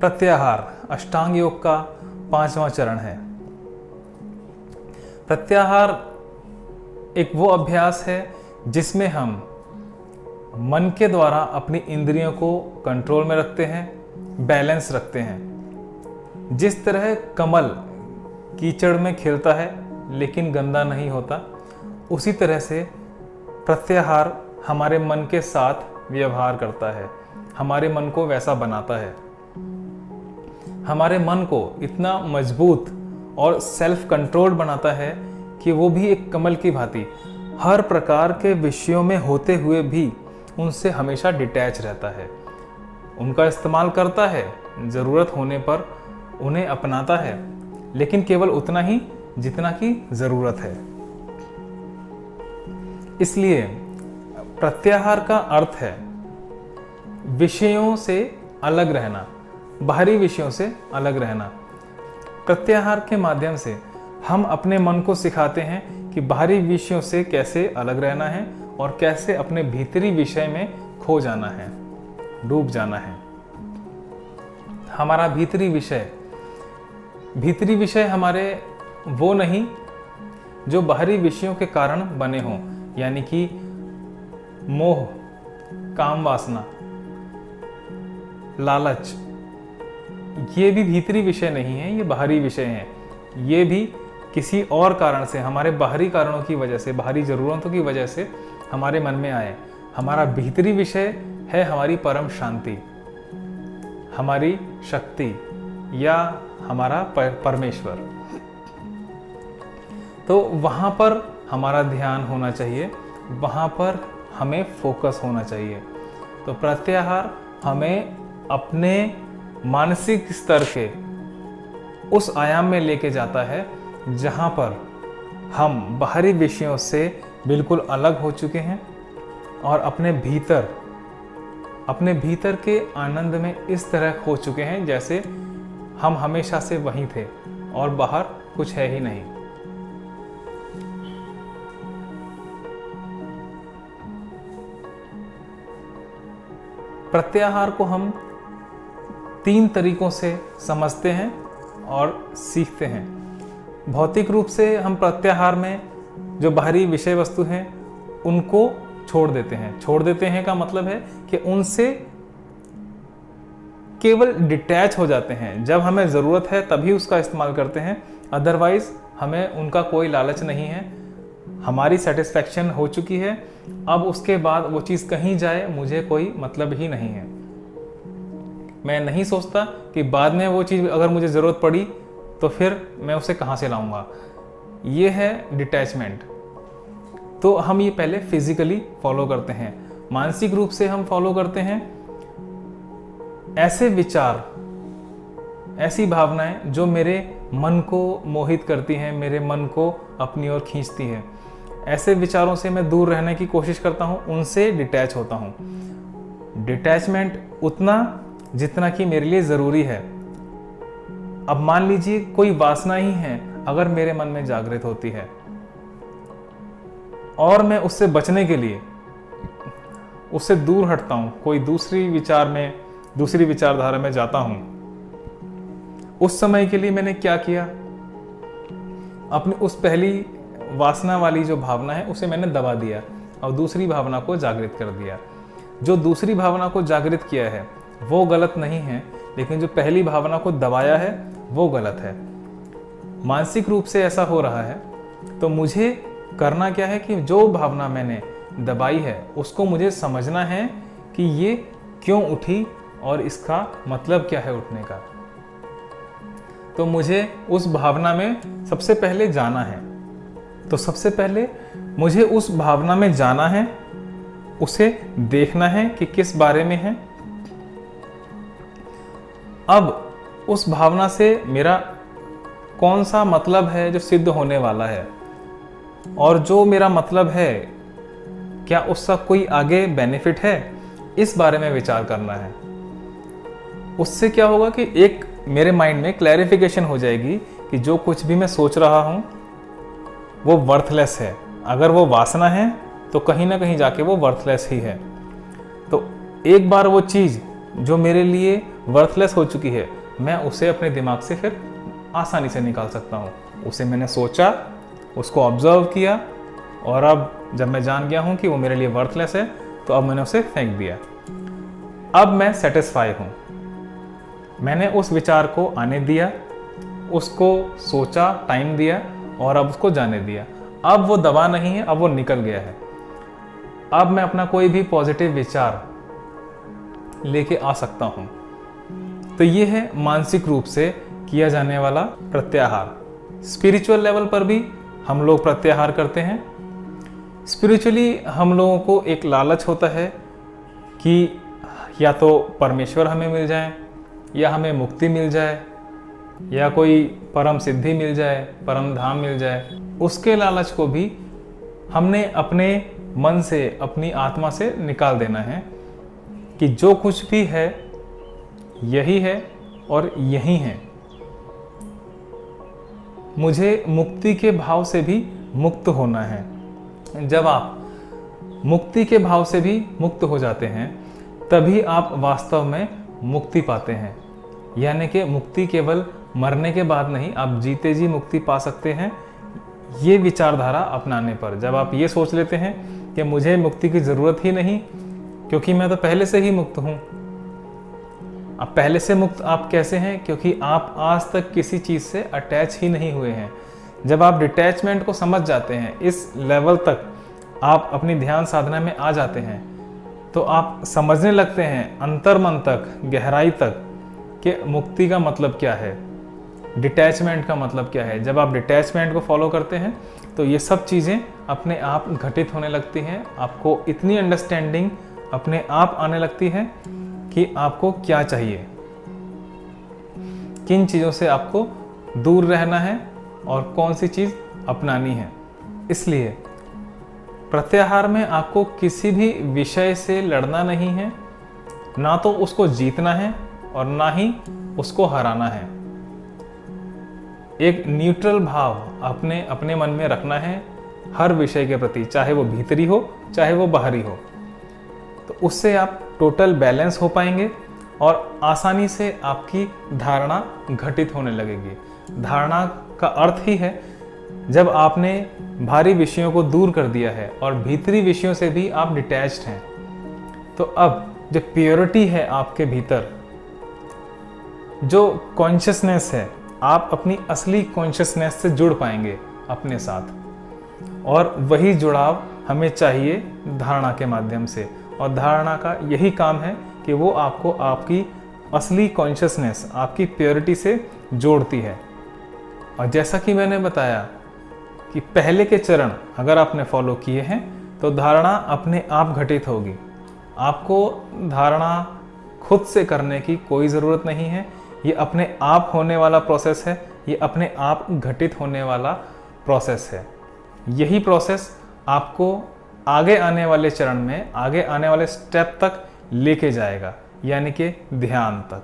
प्रत्याहार अष्टांग योग का 5वां चरण है। प्रत्याहार एक वो अभ्यास है जिसमें हम मन के द्वारा अपनी इंद्रियों को कंट्रोल में रखते हैं, बैलेंस रखते हैं। जिस तरह कमल कीचड़ में खिलता है लेकिन गंदा नहीं होता, उसी तरह से प्रत्याहार हमारे मन के साथ व्यवहार करता है, हमारे मन को वैसा बनाता है, हमारे मन को इतना मजबूत और सेल्फ कंट्रोल्ड बनाता है कि वो भी एक कमल की भांति हर प्रकार के विषयों में होते हुए भी उनसे हमेशा डिटैच रहता है, उनका इस्तेमाल करता है, ज़रूरत होने पर उन्हें अपनाता है, लेकिन केवल उतना ही जितना की ज़रूरत है। इसलिए प्रत्याहार का अर्थ है विषयों से अलग रहना, बाहरी विषयों से अलग रहना। प्रत्याहार के माध्यम से हम अपने मन को सिखाते हैं कि बाहरी विषयों से कैसे अलग रहना है और कैसे अपने भीतरी विषय में खो जाना है, डूब जाना है। हमारा भीतरी विषय हमारे वो नहीं जो बाहरी विषयों के कारण बने हों, यानी कि मोह, काम वासना, लालच, ये भी भीतरी विषय नहीं है, ये बाहरी विषय हैं। ये भी किसी और कारण से, हमारे बाहरी कारणों की वजह से, बाहरी ज़रूरतों की वजह से हमारे मन में आए। हमारा भीतरी विषय है हमारी परम शांति, हमारी शक्ति या हमारा परमेश्वर। तो वहाँ पर हमारा ध्यान होना चाहिए, वहाँ पर हमें फोकस होना चाहिए। तो प्रत्याहार हमें अपने मानसिक स्तर के उस आयाम में लेके जाता है जहाँ पर हम बाहरी विषयों से बिल्कुल अलग हो चुके हैं और अपने भीतर के आनंद में इस तरह खो चुके हैं जैसे हम हमेशा से वहीं थे और बाहर कुछ है ही नहीं। प्रत्याहार को हम 3 तरीकों से समझते हैं और सीखते हैं। भौतिक रूप से हम प्रत्याहार में जो बाहरी विषय वस्तु हैं उनको छोड़ देते हैं। छोड़ देते हैं का मतलब है कि उनसे केवल डिटैच हो जाते हैं। जब हमें ज़रूरत है तभी उसका इस्तेमाल करते हैं, अदरवाइज हमें उनका कोई लालच नहीं है। हमारी सेटिस्फैक्शन हो चुकी है, अब उसके बाद वो चीज़ कहीं जाए मुझे कोई मतलब ही नहीं है। मैं नहीं सोचता कि बाद में वो चीज़ अगर मुझे ज़रूरत पड़ी तो फिर मैं उसे कहाँ से लाऊंगा। ये है डिटैचमेंट। तो हम ये पहले फिजिकली फॉलो करते हैं, मानसिक रूप से हम फॉलो करते हैं ऐसे विचार, ऐसी भावनाएं जो मेरे मन को मोहित करती हैं, मेरे मन को अपनी ओर खींचती हैं। ऐसे विचारों से मैं दूर रहने की कोशिश करता हूँ, उनसे डिटैच होता हूँ। डिटैचमेंट उतना जितना कि मेरे लिए ज़रूरी है। अब मान लीजिए कोई वासना ही है अगर मेरे मन में जागृत होती है और मैं उससे बचने के लिए उससे दूर हटता हूँ, कोई दूसरी विचारधारा में जाता हूँ, उस समय के लिए मैंने क्या किया, अपनी उस पहली वासना वाली जो भावना है उसे मैंने दबा दिया और दूसरी भावना को जागृत कर दिया। जो दूसरी भावना को जागृत किया है वो गलत नहीं है, लेकिन जो पहली भावना को दबाया है वो गलत है। मानसिक रूप से ऐसा हो रहा है, तो मुझे करना क्या है कि जो भावना मैंने दबाई है उसको मुझे समझना है कि ये क्यों उठी और इसका मतलब क्या है उठने का। तो मुझे उस भावना में सबसे पहले जाना है। तो सबसे पहले मुझे उस भावना में जाना है, उसे देखना है कि किस बारे में है। अब उस भावना से मेरा कौन सा मतलब है जो सिद्ध होने वाला है, और जो मेरा मतलब है क्या उसका कोई आगे बेनिफिट है, इस बारे में विचार करना है। उससे क्या होगा कि एक मेरे माइंड में क्लैरिफिकेशन हो जाएगी कि जो कुछ भी मैं सोच रहा हूँ वो वर्थलेस है। अगर वो वासना है तो कहीं ना कहीं जाके वो वर्थलेस ही है। तो एक बार वो चीज़ जो मेरे लिए वर्थलेस हो चुकी है, मैं उसे अपने दिमाग से फिर आसानी से निकाल सकता हूँ। उसे मैंने सोचा, उसको ऑब्जर्व किया, और अब जब मैं जान गया हूँ कि वो मेरे लिए वर्थलेस है, तो अब मैंने उसे फेंक दिया। अब मैं सेटिस्फाई हूँ। मैंने उस विचार को आने दिया, उसको सोचा, टाइम दिया, और अब उसको जाने दिया। अब वो दबा नहीं है, अब वो निकल गया है। अब मैं अपना कोई भी पॉजिटिव विचार लेके आ सकता हूँ। तो ये है मानसिक रूप से किया जाने वाला प्रत्याहार। स्पिरिचुअल लेवल पर भी हम लोग प्रत्याहार करते हैं। स्पिरिचुअली हम लोगों को एक लालच होता है कि या तो परमेश्वर हमें मिल जाए, या हमें मुक्ति मिल जाए, या कोई परम सिद्धि मिल जाए, परम धाम मिल जाए। उसके लालच को भी हमने अपने मन से, अपनी आत्मा से निकाल देना है कि जो कुछ भी है यही है और यही है। मुझे मुक्ति के भाव से भी मुक्त होना है। जब आप मुक्ति के भाव से भी मुक्त हो जाते हैं, तभी आप वास्तव में मुक्ति पाते हैं। यानी कि मुक्ति केवल मरने के बाद नहीं, आप जीते जी मुक्ति पा सकते हैं। ये विचारधारा अपनाने पर, जब आप ये सोच लेते हैं कि मुझे मुक्ति की ज़रूरत ही नहीं, क्योंकि मैं तो पहले से ही मुक्त हूँ। अब पहले से मुक्त आप कैसे हैं? क्योंकि आप आज तक किसी चीज़ से अटैच ही नहीं हुए हैं। जब आप डिटैचमेंट को समझ जाते हैं, इस लेवल तक आप अपनी ध्यान साधना में आ जाते हैं, तो आप समझने लगते हैं अंतर्मन तक, गहराई तक, कि मुक्ति का मतलब क्या है, डिटैचमेंट का मतलब क्या है। जब आप डिटैचमेंट को फॉलो करते हैं तो ये सब चीज़ें अपने आप घटित होने लगती हैं। आपको इतनी अंडरस्टैंडिंग अपने आप आने लगती है कि आपको क्या चाहिए, किन चीज़ों से आपको दूर रहना है और कौन सी चीज़ अपनानी है। इसलिए प्रत्याहार में आपको किसी भी विषय से लड़ना नहीं है, ना तो उसको जीतना है और ना ही उसको हराना है। एक न्यूट्रल भाव अपने अपने मन में रखना है हर विषय के प्रति, चाहे वो भीतरी हो चाहे वो बाहरी हो। तो उससे आप टोटल बैलेंस हो पाएंगे और आसानी से आपकी धारणा घटित होने लगेगी। धारणा का अर्थ ही है जब आपने भारी विषयों को दूर कर दिया है और भीतरी विषयों से भी आप डिटैच्ड हैं, तो अब जो प्योरिटी है आपके भीतर, जो कॉन्शियसनेस है, आप अपनी असली कॉन्शियसनेस से जुड़ पाएंगे अपने साथ। और वही जुड़ाव हमें चाहिए धारणा के माध्यम से। और धारणा का यही काम है कि वो आपको आपकी असली कॉन्शियसनेस, आपकी प्योरिटी से जोड़ती है। और जैसा कि मैंने बताया कि पहले के चरण अगर आपने फॉलो किए हैं तो धारणा अपने आप घटित होगी। आपको धारणा खुद से करने की कोई ज़रूरत नहीं है। ये अपने आप होने वाला प्रोसेस है, ये अपने आप घटित होने वाला प्रोसेस है। यही प्रोसेस आपको आगे आने वाले चरण में, आगे आने वाले स्टेप तक लेके जाएगा, यानी कि ध्यान तक।